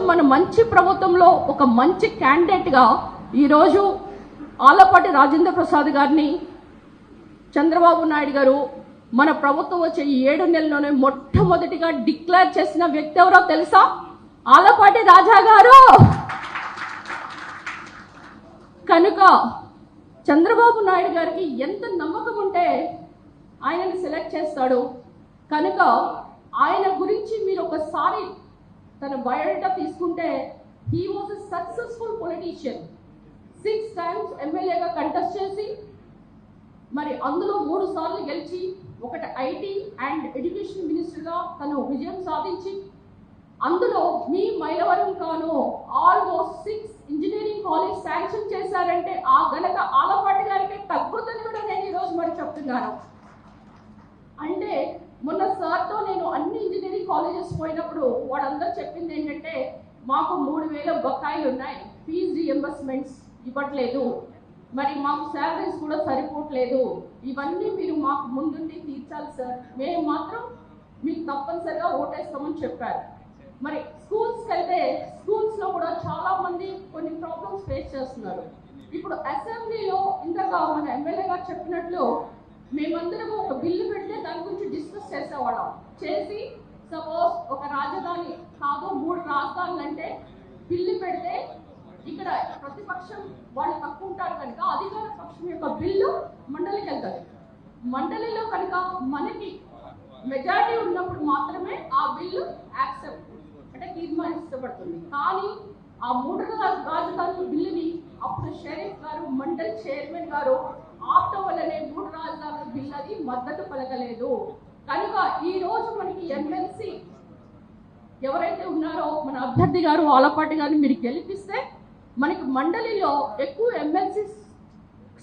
మన మంచి ప్రభుత్వంలో ఒక మంచి క్యాండిడేట్గా ఈరోజు ఆలపాటి రాజేంద్ర ప్రసాద్ గారిని చంద్రబాబు నాయుడు గారు మన ప్రభుత్వం వచ్చే 7 నెలల్లోనే మొట్టమొదటిగా డిక్లేర్ చేసిన వ్యక్తి ఎవరో తెలుసా? ఆలపాటి రాజా గారు. కనుక చంద్రబాబు నాయుడు గారికి ఎంత నమ్మకం ఉంటే ఆయనని సెలెక్ట్ చేస్తాడు. కనుక ఆయన గురించి మీరు ఒకసారి తన బయోడేటా తీసుకుంటే he was a successful politician. 6 times ఎమ్మెల్యేగా కంటెస్ట్ చేసి మరి అందులో 3 సార్లు గెలిచి ఒకటి ఐటీ అండ్ ఎడ్యుకేషన్ మినిస్టర్గా తను విజయం సాధించి అందులో మీ మైలవరం కాను ఆల్మోస్ట్ 6 ఇంజనీరింగ్ కాలేజ్ శాంక్షన్ చేశారంటే ఆ గనక ఆలపాటి గారికి తగ్గుతుందని కూడా నేను ఈరోజు మరి చెప్తున్నాను. అంటే మొన్న సార్తో నేను అన్ని ఇంజనీరింగ్ కాలేజెస్ పోయినప్పుడు వాళ్ళందరూ చెప్పింది ఏంటంటే మాకు 3,000 బకాయిలు ఉన్నాయి, ఫీజు రీఎంబర్స్మెంట్స్ ఇవ్వట్లేదు, మరి మాకు శాలరీస్ కూడా సరిపోవట్లేదు, ఇవన్నీ మీరు మాకు ముందుండి తీర్చాలి సార్, మేము మాత్రం మీకు తప్పనిసరిగా ఓటేస్తామని చెప్పారు. మరి స్కూల్స్కి వెళ్తే స్కూల్స్లో కూడా చాలా మంది కొన్ని ప్రాబ్లమ్స్ ఫేస్ చేస్తున్నారు. ఇప్పుడు అసెంబ్లీలో ఇందాక మన ఎమ్మెల్యే గారు చెప్పినట్లు మేమందరం ఒక బిల్లు పెడితే దాని గురించి డిస్కస్ చేసేవాళ్ళం. చేసి సపోజ్ ఒక రాజధాని కాదు 3 రాజధానులు అంటే బిల్లు పెడితే ఇక్కడ ప్రతిపక్షం వాళ్ళు తక్కువ ఉంటారు కనుక అధికార పక్షం యొక్క బిల్లు మండలికి వెళ్తుంది. మండలిలో కనుక మనకి మెజారిటీ ఉన్నప్పుడు మాత్రమే ఆ బిల్లు యాక్సెప్ట్ అంటే తీర్మానించబడుతుంది. కానీ ఆ 3 రాజధానుల బిల్లుని అప్పుడు షరీఫ్ గారు మండలి చైర్మన్ గారు ఆప్టం వల్లనే 3 రాజధానుల బిల్లు అది మద్దతు పలకలేదు. కనుక ఈ రోజు మనకి ఎమ్మెల్సీ ఎవరైతే ఉన్నారో మన అభ్యర్థి గారు ఆలపాటి గారిని మీరు గెలిపిస్తే మనకి మండలిలో ఎక్కువ ఎమ్మెల్సీ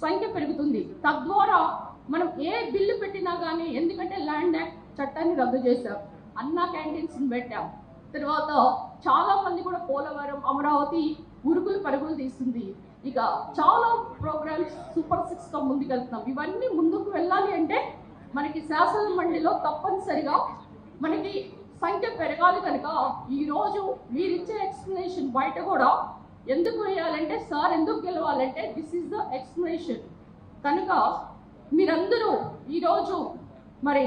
సంఖ్య పెరుగుతుంది. తద్వారా మనం ఏ బిల్లు పెట్టినా కానీ, ఎందుకంటే ల్యాండ్ యాక్ట్ చట్టాన్ని రద్దు చేశాం, అన్నా క్యాంటీన్స్ని పెట్టాం, తర్వాత చాలా మంది కూడా పోలవరం అమరావతి ఉరుకులు పరుగులు తీస్తుంది, ఇక చాలా ప్రోగ్రామ్స్ సూపర్ 6తో ముందుకెళ్తున్నాం. ఇవన్నీ ముందుకు వెళ్ళాలి అంటే మనకి శాసన మండలిలో తప్పనిసరిగా మనకి సంఖ్య పెరగాలి. కనుక ఈరోజు మీరిచ్చే ఎక్స్ప్లెనేషన్ బయట కూడా ఎందుకు వేయాలంటే సార్ ఎందుకు గెలవాలంటే దిస్ ఈజ్ ద ఎక్స్ప్లెనేషన్. కనుక మీరందరూ ఈరోజు మరి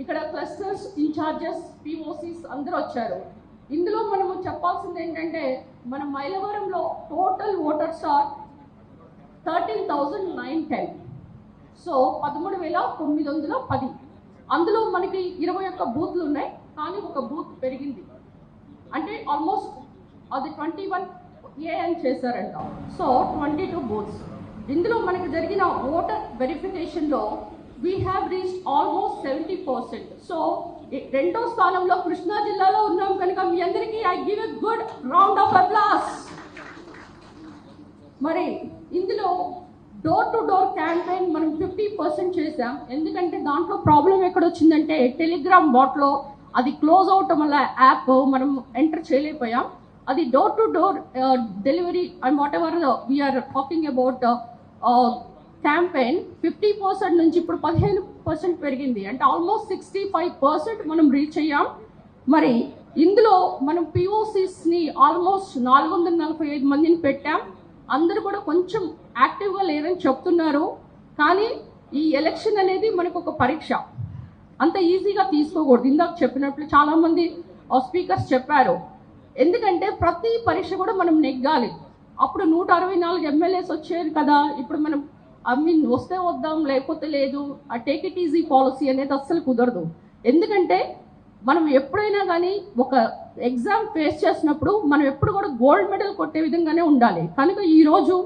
ఇక్కడ క్లస్టర్స్ ఇన్ఛార్జెస్ పిఓసిస్ అందరూ వచ్చారు. ఇందులో మనము చెప్పాల్సింది ఏంటంటే మన మైలవరంలో టోటల్ ఓటర్స్ ఆర్ 13,910. సో 13,910. అందులో మనకి 21 బూత్లు ఉన్నాయి, కానీ ఒక బూత్ పెరిగింది అంటే ఆల్మోస్ట్ అది 21A అని చేశారంట. So 22 booths. ఇందులో మనకి జరిగిన ఓటర్ వెరిఫికేషన్లో we have reached almost 70%. So 2వ స్థానంలో కృష్ణా జిల్లాలో ఉన్నాం. కనుక మీ అందరికీ I give a good round of applause. మరి ఇందులో డోర్ టు డోర్ క్యాంపెయిన్ మనం 50% చేసాం. ఎందుకంటే దాంట్లో ప్రాబ్లం ఎక్కడ వచ్చిందంటే టెలిగ్రామ్ బాట్లో అది క్లోజ్ అవటం వల్ల యాప్ మనం ఎంటర్ చేయలేకపోయాం. అది door to door delivery and whatever we are talking about campaign 50% నుంచి ఇప్పుడు 15% పెరిగింది. అంటే ఆల్మోస్ట్ 65% మనం రీచ్ అయ్యాం. మరి ఇందులో మనం పిఓసిస్ని ఆల్మోస్ట్ 445 మందిని పెట్టాం. అందరూ కూడా కొంచెం యాక్టివ్గా లేరని చెప్తున్నారు. కానీ ఈ ఎలక్షన్ అనేది మనకు ఒక పరీక్ష, అంత ఈజీగా తీసుకోకూడదు. ఇందాక చెప్పినట్లు చాలామంది స్పీకర్స్ చెప్పారు. ఎందుకంటే ప్రతి పరీక్ష కూడా మనం నెగ్గాలి. అప్పుడు 164 ఎమ్మెల్యేస్ వచ్చారు కదా, ఇప్పుడు మనం వస్తే వద్దాం లేకపోతే లేదు, ఆ టేక్ ఇట్ ఈజీ పాలసీ అనేది అస్సలు కుదరదు. ఎందుకంటే మనం ఎప్పుడైనా కానీ ఒక ఎగ్జామ్ ఫేస్ చేసినప్పుడు మనం ఎప్పుడు కూడా గోల్డ్ మెడల్ కొట్టే విధంగానే ఉండాలి. కనుక ఈరోజు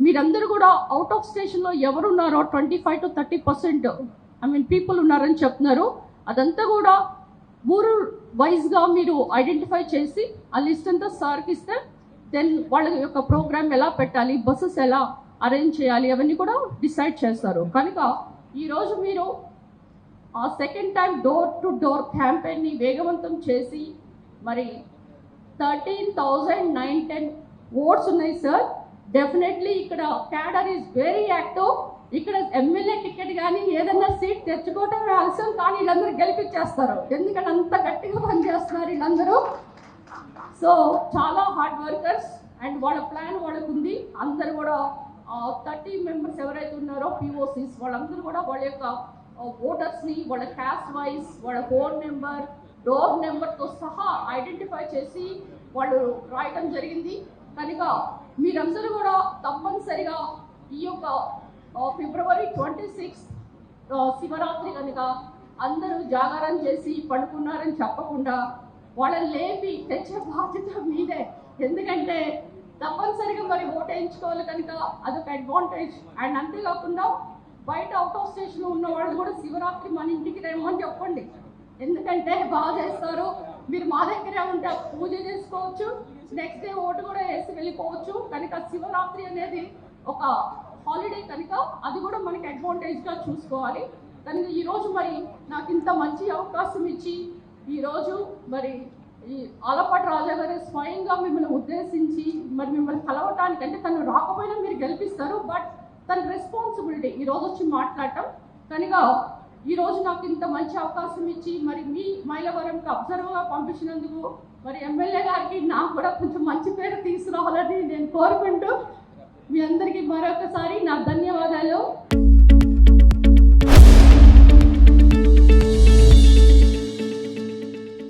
మీరందరూ కూడా అవుట్ ఆఫ్ స్టేషన్లో ఎవరున్నారో 25 to 30% పీపుల్ ఉన్నారని చెప్తున్నారు. అదంతా కూడా ఊరు వైజ్గా మీరు ఐడెంటిఫై చేసి ఆ లిస్ట్ అంతా సార్కి ఇస్తే దెన్ వాళ్ళ యొక్క ప్రోగ్రామ్ ఎలా పెట్టాలి, బస్సెస్ ఎలా అరేంజ్ చేయాలి, అవన్నీ కూడా డిసైడ్ చేస్తారు. కనుక ఈరోజు మీరు ఆ second time door to door క్యాంపెయిన్ని వేగవంతం చేసి మరి 13,910 ఓట్స్ ఉన్నాయి సార్. డెఫినెట్లీ ఇక్కడ క్యాడర్ ఈజ్ వెరీ యాక్టివ్. ఇక్కడ ఎమ్మెల్యే టికెట్ కానీ ఏదన్నా సీట్ తెచ్చుకోవటమే ఆలస్యం, కానీ వీళ్ళందరూ గెలిపించేస్తారు. ఎందుకంటే అంత గట్టిగా పనిచేస్తున్నారు వీళ్ళందరూ. సో చాలా హార్డ్ వర్కర్స్ అండ్ వాళ్ళ ప్లాన్ వాళ్ళకు ఉంది. అందరు కూడా 30 మెంబర్స్ ఎవరైతే ఉన్నారో పిఓసిస్ వాళ్ళందరూ కూడా వాళ్ళ యొక్క ఓటర్స్ని వాళ్ళ క్యాస్ట్ వైజ్ వాళ్ళ ఫోన్ నెంబర్ డోర్ నెంబర్తో సహా ఐడెంటిఫై చేసి వాళ్ళు రాయటం జరిగింది. కనుక మీరందరూ కూడా తప్పనిసరిగా ఈ యొక్క ఫిబ్రవరి 26 శివరాత్రి కనుక అందరూ జాగారం చేసి పడుకున్నారని చెప్పకుండా వాళ్ళని లేపి తెచ్చే బాధ్యత మీదే. ఎందుకంటే తప్పనిసరిగా మరి ఓటు వేయించుకోవాలి కనుక అదొక అడ్వాంటేజ్. అండ్ అంతేకాకుండా బయట అవుట్ ఆఫ్ స్టేషన్ ఉన్న వాళ్ళు కూడా శివరాత్రి మన ఇంటికి రేమని చెప్పండి. ఎందుకంటే బాగా చేస్తారు, మీరు మా దగ్గరే ఉంటే పూజ చేసుకోవచ్చు, నెక్స్ట్ డే ఓటు కూడా వేసి వెళ్ళిపోవచ్చు. కనుక శివరాత్రి అనేది ఒక హాలిడే కనుక అది కూడా మనకి అడ్వాంటేజ్గా చూసుకోవాలి. కనుక ఈరోజు మరి నాకు ఇంత మంచి అవకాశం ఇచ్చి ఈరోజు మరి ఈ ఆలపాటి రాజా గారు స్వయంగా మిమ్మల్ని ఉద్దేశించి మరి మిమ్మల్ని కలవటానికి, అంటే తను రాకపోయినా మీరు గెలిపిస్తారు, బట్ తన రెస్పాన్సిబిలిటీ ఈరోజు వచ్చి మాట్లాడటం. కనుక ఈరోజు నాకు ఇంత మంచి అవకాశం ఇచ్చి మరి మీ మైలవరంకి అబ్జర్వర్గా పంపించినందుకు మరి ఎమ్మెల్యే గారికి నాకు కూడా కొంచెం మంచి పేరు తీసుకురావాలని నేను కోరుకుంటూ మీ అందరికీ మరొకసారి నా